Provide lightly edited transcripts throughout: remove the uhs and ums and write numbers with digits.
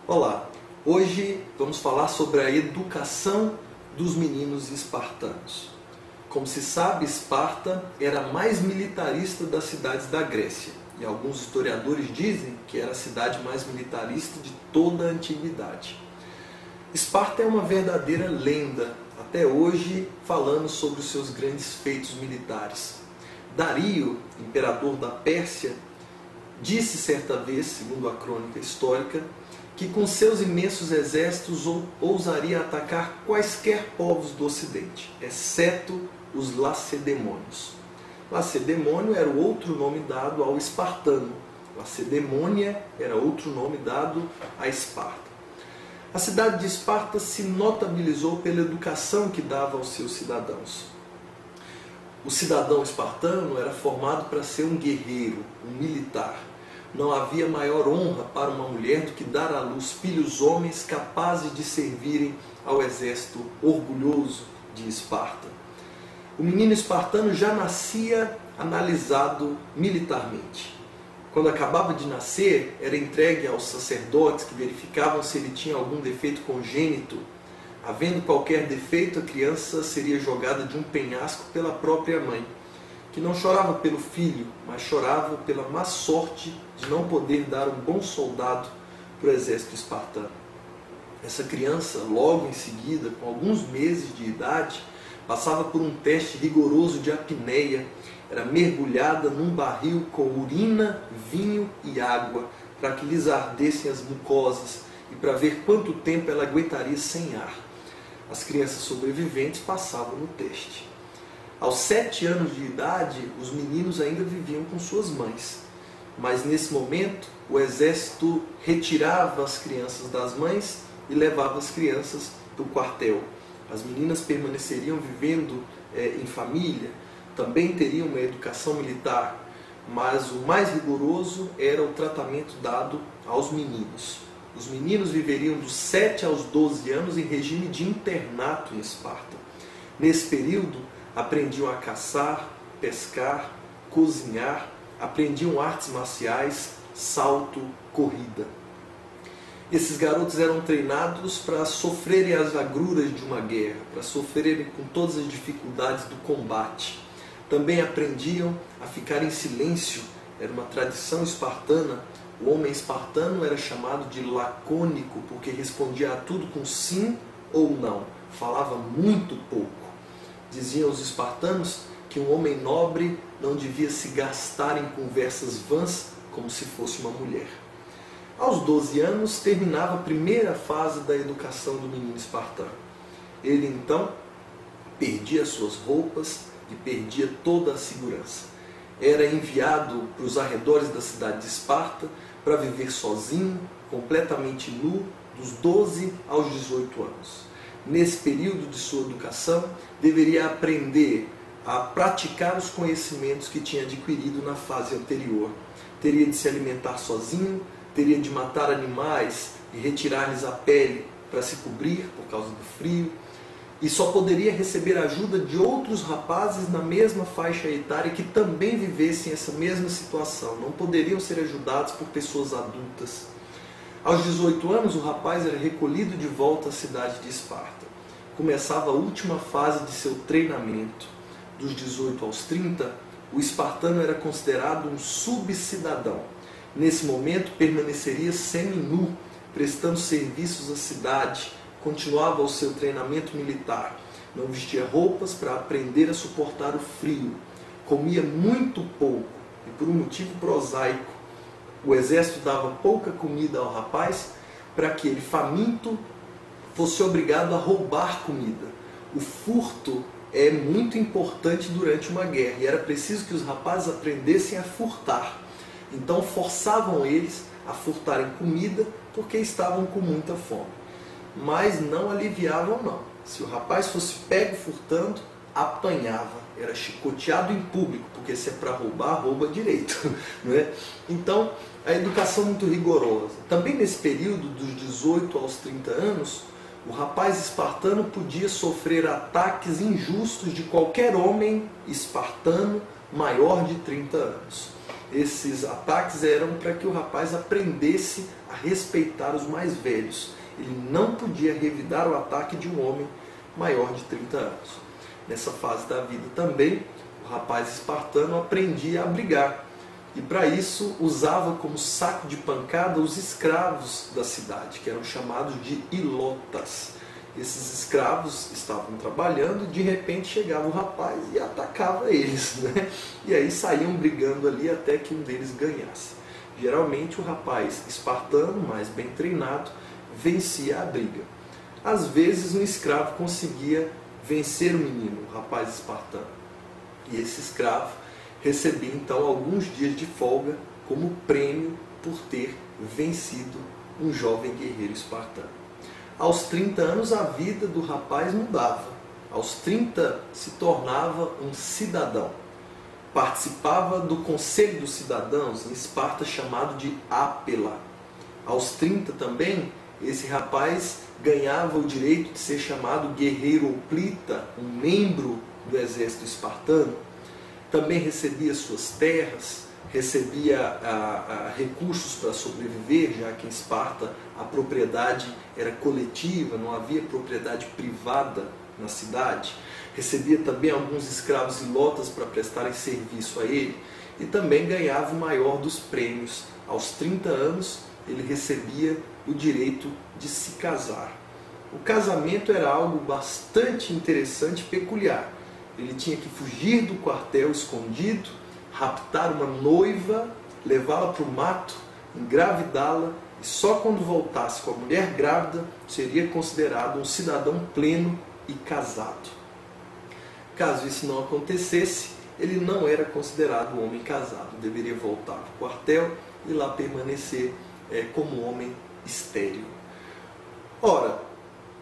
Olá, hoje vamos falar sobre a educação dos meninos espartanos. Como se sabe, Esparta era a mais militarista das cidades da Grécia e alguns historiadores dizem que era a cidade mais militarista de toda a antiguidade. Esparta é uma verdadeira lenda, até hoje falando sobre os seus grandes feitos militares. Dario, imperador da Pérsia, disse certa vez, segundo a crônica histórica, que com seus imensos exércitos ousaria atacar quaisquer povos do Ocidente, exceto os lacedemônios. Lacedemônio era o outro nome dado ao espartano. Lacedemônia era outro nome dado a Esparta. A cidade de Esparta se notabilizou pela educação que dava aos seus cidadãos. O cidadão espartano era formado para ser um guerreiro, um militar. Não havia maior honra para uma mulher do que dar à luz filhos homens capazes de servirem ao exército orgulhoso de Esparta. O menino espartano já nascia analisado militarmente. Quando acabava de nascer, era entregue aos sacerdotes que verificavam se ele tinha algum defeito congênito. Havendo qualquer defeito, a criança seria jogada de um penhasco pela própria mãe, que não chorava pelo filho, mas chorava pela má sorte de não poder dar um bom soldado para o exército espartano. Essa criança, logo em seguida, com alguns meses de idade, passava por um teste rigoroso de apneia, era mergulhada num barril com urina, vinho e água, para que lhes ardessem as mucosas e para ver quanto tempo ela aguentaria sem ar. As crianças sobreviventes passavam no teste. Aos 7 anos de idade, os meninos ainda viviam com suas mães. Mas nesse momento, o exército retirava as crianças das mães e levava as crianças para o quartel. As meninas permaneceriam vivendo em família, também teriam uma educação militar, mas o mais rigoroso era o tratamento dado aos meninos. Os meninos viveriam dos 7 aos 12 anos em regime de internato em Esparta. Nesse período, aprendiam a caçar, pescar, cozinhar, aprendiam artes marciais, salto, corrida. Esses garotos eram treinados para sofrerem as agruras de uma guerra, para sofrerem com todas as dificuldades do combate. Também aprendiam a ficar em silêncio, era uma tradição espartana. O homem espartano era chamado de lacônico, porque respondia a tudo com sim ou não, falava muito pouco. Diziam os espartanos que um homem nobre não devia se gastar em conversas vãs como se fosse uma mulher. Aos 12 anos terminava a primeira fase da educação do menino espartano. Ele então perdia suas roupas e perdia toda a segurança. Era enviado para os arredores da cidade de Esparta para viver sozinho, completamente nu, dos 12 aos 18 anos. Nesse período de sua educação, deveria aprender a praticar os conhecimentos que tinha adquirido na fase anterior. Teria de se alimentar sozinho, teria de matar animais e retirar-lhes a pele para se cobrir por causa do frio, e só poderia receber ajuda de outros rapazes na mesma faixa etária que também vivessem essa mesma situação. Não poderiam ser ajudados por pessoas adultas. Aos 18 anos, o rapaz era recolhido de volta à cidade de Esparta. Começava a última fase de seu treinamento. Dos 18 aos 30, o espartano era considerado um subcidadão. Nesse momento, permaneceria seminu, prestando serviços à cidade, continuava o seu treinamento militar, não vestia roupas para aprender a suportar o frio, comia muito pouco e por um motivo prosaico. O exército dava pouca comida ao rapaz para que ele, faminto, fosse obrigado a roubar comida. O furto é muito importante durante uma guerra e era preciso que os rapazes aprendessem a furtar. Então forçavam eles a furtarem comida porque estavam com muita fome. Mas não aliviavam não. Se o rapaz fosse pego furtando, apanhava, era chicoteado em público, porque se é para roubar, rouba direito. Não é? Então, a educação muito rigorosa. Também nesse período, dos 18 aos 30 anos, o rapaz espartano podia sofrer ataques injustos de qualquer homem espartano maior de 30 anos. Esses ataques eram para que o rapaz aprendesse a respeitar os mais velhos. Ele não podia revidar o ataque de um homem maior de 30 anos. Nessa fase da vida também, o rapaz espartano aprendia a brigar. E para isso usava como saco de pancada os escravos da cidade, que eram chamados de ilotas. Esses escravos estavam trabalhando e de repente chegava o rapaz e atacava eles, né? E aí saíam brigando ali até que um deles ganhasse. Geralmente o rapaz espartano, mais bem treinado, vencia a briga. Às vezes um escravo conseguia vencer o menino, o rapaz espartano. E esse escravo recebia então alguns dias de folga como prêmio por ter vencido um jovem guerreiro espartano. Aos 30 anos a vida do rapaz mudava. Aos 30 se tornava um cidadão. Participava do Conselho dos Cidadãos em Esparta, chamado de Ápela. Aos 30 também, esse rapaz ganhava o direito de ser chamado guerreiro hoplita, um membro do exército espartano. Também recebia suas terras, recebia recursos para sobreviver, já que em Esparta a propriedade era coletiva, não havia propriedade privada na cidade. Recebia também alguns escravos ilotas para prestarem serviço a ele e também ganhava o maior dos prêmios. Aos 30 anos ele recebia o direito de se casar. O casamento era algo bastante interessante e peculiar. Ele tinha que fugir do quartel escondido, raptar uma noiva, levá-la para o mato, engravidá-la e só quando voltasse com a mulher grávida seria considerado um cidadão pleno e casado. Caso isso não acontecesse, ele não era considerado um homem casado, deveria voltar para o quartel e lá permanecer como homem estéril. Ora,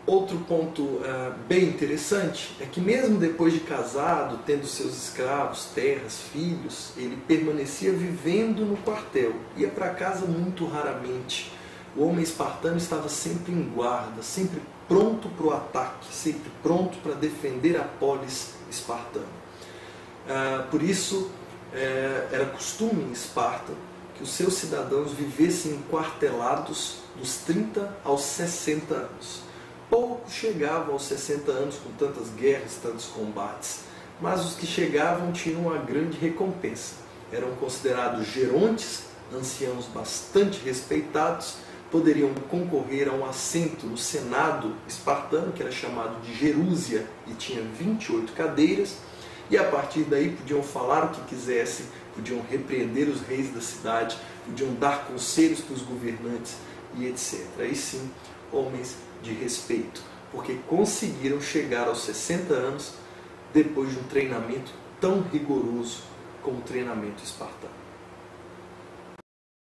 outro ponto bem interessante é que mesmo depois de casado, tendo seus escravos, terras, filhos, ele permanecia vivendo no quartel, ia para casa muito raramente. O homem espartano estava sempre em guarda, sempre pronto para o ataque, sempre pronto para defender a polis espartana. Por isso, era costume em Esparta que os seus cidadãos vivessem enquartelados dos 30 aos 60 anos. Poucos chegavam aos 60 anos com tantas guerras, tantos combates, mas os que chegavam tinham uma grande recompensa. Eram considerados gerontes, anciãos bastante respeitados, poderiam concorrer a um assento no Senado espartano, que era chamado de Gerúsia, e tinha 28 cadeiras, e a partir daí podiam falar o que quisessem, podiam repreender os reis da cidade, podiam dar conselhos para os governantes e etc. Aí sim, homens de respeito, porque conseguiram chegar aos 60 anos depois de um treinamento tão rigoroso como o treinamento espartano.